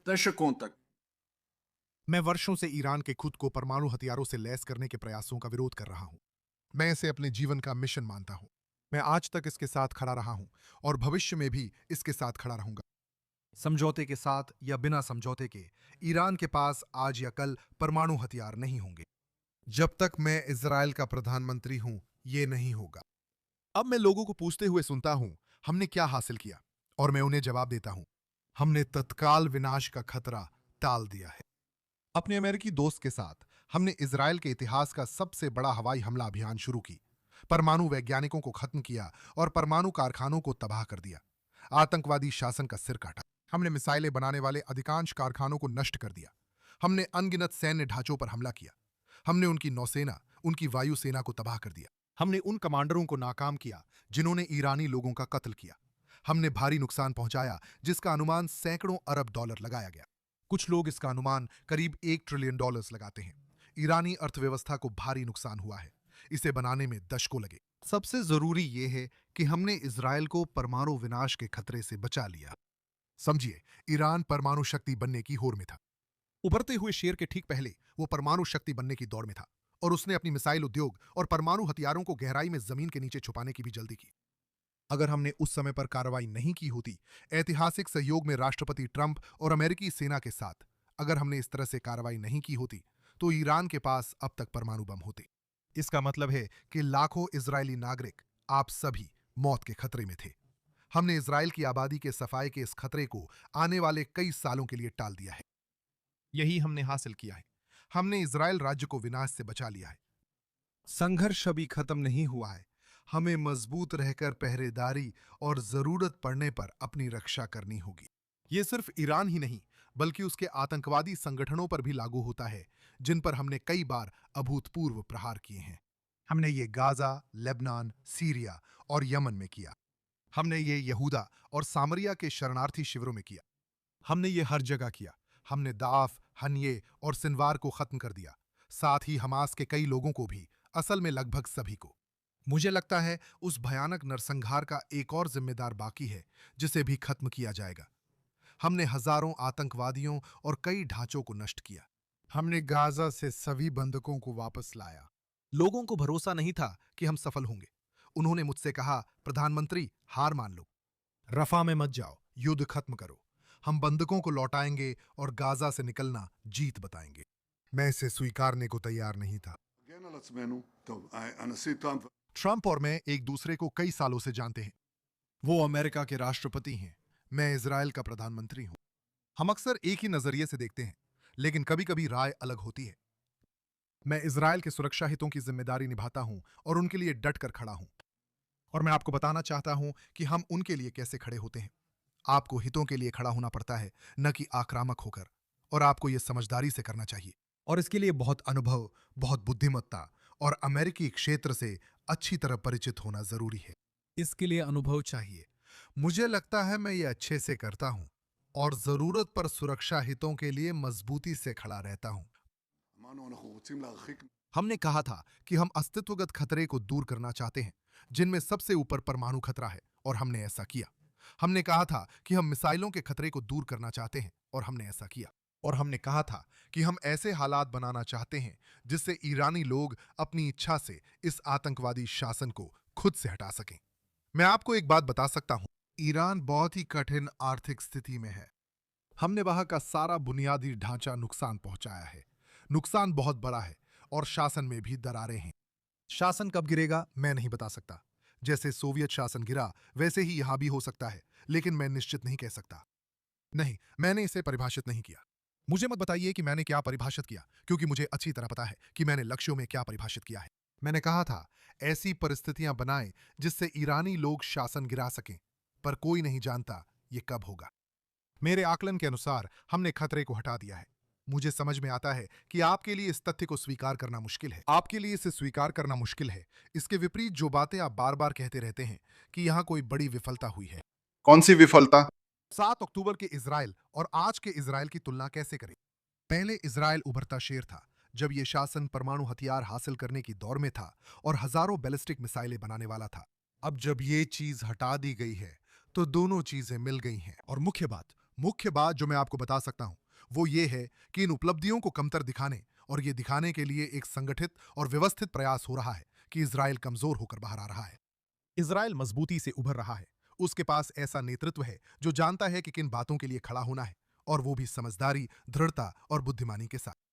दशकों तक। मैं वर्षों से ईरान के खुद को परमाणु हथियारों से लैस करने के प्रयासों का विरोध कर रहा हूं। मैं इसे अपने जीवन का मिशन मानता हूं। मैं आज तक इसके साथ खड़ा रहा हूं और भविष्य में भी इसके साथ खड़ा रहूंगा। समझौते के साथ या बिना समझौते के ईरान के पास आज या कल परमाणु हथियार नहीं होंगे। जब तक मैं इजराइल का प्रधानमंत्री हूं, ये नहीं होगा। अब मैं लोगों को पूछते हुए सुनता हूं, हमने क्या हासिल किया? और मैं उन्हें जवाब देता हूं, हमने तत्काल विनाश का खतरा टाल दिया है। अपने अमेरिकी दोस्त के साथ हमने इजराइल के इतिहास का सबसे बड़ा हवाई हमला अभियान शुरू की, परमाणु वैज्ञानिकों को खत्म किया और परमाणु कारखानों को तबाह कर दिया। आतंकवादी शासन का सिर काटा। हमने मिसाइलें बनाने वाले अधिकांश कारखानों को नष्ट कर दिया। हमने अनगिनत सैन्य ढांचों पर हमला किया। हमने उनकी नौसेना, उनकी वायुसेना को तबाह कर दिया। हमने उन कमांडरों को नाकाम किया जिन्होंने ईरानी लोगों का कत्ल किया। हमने भारी नुकसान पहुंचाया जिसका अनुमान सैकड़ों अरब डॉलर लगाया गया। कुछ लोग इसका अनुमान करीब $1 ट्रिलियन लगाते हैं। ईरानी अर्थव्यवस्था को भारी नुकसान हुआ है। इसे बनाने में दशकों लगे। सबसे जरूरी यह है कि हमने इजराइल को परमाणु विनाश के खतरे से बचा लिया। समझिए, ईरान परमाणु शक्ति बनने की होड़ में था। उभरते हुए शेर के ठीक पहले वो परमाणु शक्ति बनने की दौड़ में था और उसने अपनी मिसाइल उद्योग और परमाणु हथियारों को गहराई में जमीन के नीचे छुपाने की भी जल्दी की। अगर हमने उस समय पर कार्रवाई नहीं की होती, ऐतिहासिक सहयोग में राष्ट्रपति ट्रंप और अमेरिकी सेना के साथ, अगर हमने इस तरह से कार्रवाई नहीं की होती, तो ईरान के पास अब तक परमाणु बम होते। इसका मतलब है कि लाखों इजरायली नागरिक, आप सभी, मौत के खतरे में थे। हमने इजराइल की आबादी के सफाए के इस खतरे को आने वाले कई सालों के लिए टाल दिया है। यही हमने हासिल किया है। हमने इजराइल राज्य को विनाश से बचा लिया है। संघर्ष अभी खत्म नहीं हुआ है। हमें मजबूत रहकर पहरेदारी और जरूरत पड़ने पर अपनी रक्षा करनी होगी। यह सिर्फ ईरान ही नहीं, बल्कि उसके आतंकवादी संगठनों पर भी लागू होता है, जिन पर हमने कई बार अभूतपूर्व प्रहार किए हैं। हमने ये गाजा, लेबनान, सीरिया और यमन में किया। हमने ये यहूदा और सामरिया के शरणार्थी शिविरों में किया। हमने ये हर जगह किया। हमने दाफ, हनिये और सिनवार को खत्म कर दिया, साथ ही हमास के कई लोगों को भी, असल में लगभग सभी को। मुझे लगता है उस भयानक नरसंहार का एक और जिम्मेदार बाकी है, जिसे भी खत्म किया जाएगा। हमने हजारों आतंकवादियों और कई ढांचों को नष्ट किया। हमने गाजा से सभी बंधकों को वापस लाया। लोगों को भरोसा नहीं था कि हम सफल होंगे। उन्होंने मुझसे कहा, प्रधानमंत्री, हार मान लो, रफा में मत जाओ, युद्ध खत्म करो। हम बंधकों को लौटाएंगे और गाजा से निकलना जीत बताएंगे। मैं इसे स्वीकारने को तैयार नहीं था। ट्रंप और मैं एक दूसरे को कई सालों से जानते हैं। वो अमेरिका के राष्ट्रपति हैं, मैं इजराइल का प्रधानमंत्री हूं। हम अक्सर एक ही नजरिए से देखते हैं, लेकिन कभी कभी राय अलग होती है। मैं इजराइल के सुरक्षा हितों की जिम्मेदारी निभाता हूं और उनके लिए डट कर खड़ा हूं। और मैं आपको बताना चाहता हूं कि हम उनके लिए कैसे खड़े होते हैं। आपको हितों के लिए खड़ा होना पड़ता है, न कि आक्रामक होकर। और आपको यह समझदारी से करना चाहिए। और इसके लिए बहुत अनुभव, बहुत बुद्धिमत्ता और अमेरिकी क्षेत्र से अच्छी तरह परिचित होना जरूरी है। इसके लिए अनुभव चाहिए। मुझे लगता है मैं ये अच्छे से करता हूं और जरूरत पर सुरक्षा हितों के लिए मजबूती से खड़ा रहता हूं। हमने कहा था कि हम अस्तित्वगत खतरे को दूर करना चाहते हैं, जिनमें सबसे ऊपर परमाणु खतरा है, और हमने ऐसा किया। हमने कहा था कि हम मिसाइलों के खतरे को दूर करना चाहते हैं, और हमने ऐसा किया। और हमने कहा था कि हम ऐसे हालात बनाना चाहते हैं जिससे ईरानी लोग अपनी इच्छा से इस आतंकवादी शासन को खुद से हटा सकें। मैं आपको एक बात बता सकता हूं, ईरान बहुत ही कठिन आर्थिक स्थिति में है। हमने वहां का सारा बुनियादी ढांचा नुकसान पहुंचाया है। नुकसान बहुत बड़ा है और शासन में भी दरारें हैं। शासन कब गिरेगा मैं नहीं बता सकता। जैसे सोवियत शासन गिरा, वैसे ही यहां भी हो सकता है, लेकिन मैं निश्चित नहीं कह सकता। नहीं, मैंने इसे परिभाषित नहीं किया। मुझे मत बताइए कि मैंने क्या परिभाषित किया, क्योंकि मुझे अच्छी तरह पता है कि मैंने लक्ष्यों में क्या परिभाषित किया है। मैंने कहा था, ऐसी परिस्थितियां बनाएं जिससे ईरानी लोग शासन गिरा सकें, पर कोई नहीं जानता ये कब होगा। मेरे आकलन के अनुसार हमने खतरे को हटा दिया है। मुझे समझ में आता है कि आपके लिए इस तथ्य को स्वीकार करना मुश्किल है। आपके लिए इसे स्वीकार करना मुश्किल है। इसके विपरीत जो बातें आप बार बार कहते रहते हैं कि यहां कोई बड़ी विफलता हुई है। कौन सी विफलता? 7 अक्टूबर के इजराइल और आज के इजराइल की तुलना कैसे करें? पहले इजराइल उभरता शेर था, जब यह शासन परमाणु हथियार हासिल करने की दौर में था और हजारों बैलिस्टिक मिसाइलें बनाने वाला था। अब जब ये चीज हटा दी गई है, तो दोनों चीजें मिल गई हैं। और मुख्य बात, मुख्य बात जो मैं आपको बता सकता हूं वो ये है कि इन उपलब्धियों को कमतर दिखाने और ये दिखाने के लिए एक संगठित और व्यवस्थित प्रयास हो रहा है कि इजराइल कमजोर होकर बाहर आ रहा है। इजराइल मजबूती से उभर रहा है। उसके पास ऐसा नेतृत्व है जो जानता है कि किन बातों के लिए खड़ा होना है, और वो भी समझदारी, दृढ़ता और बुद्धिमानी के साथ।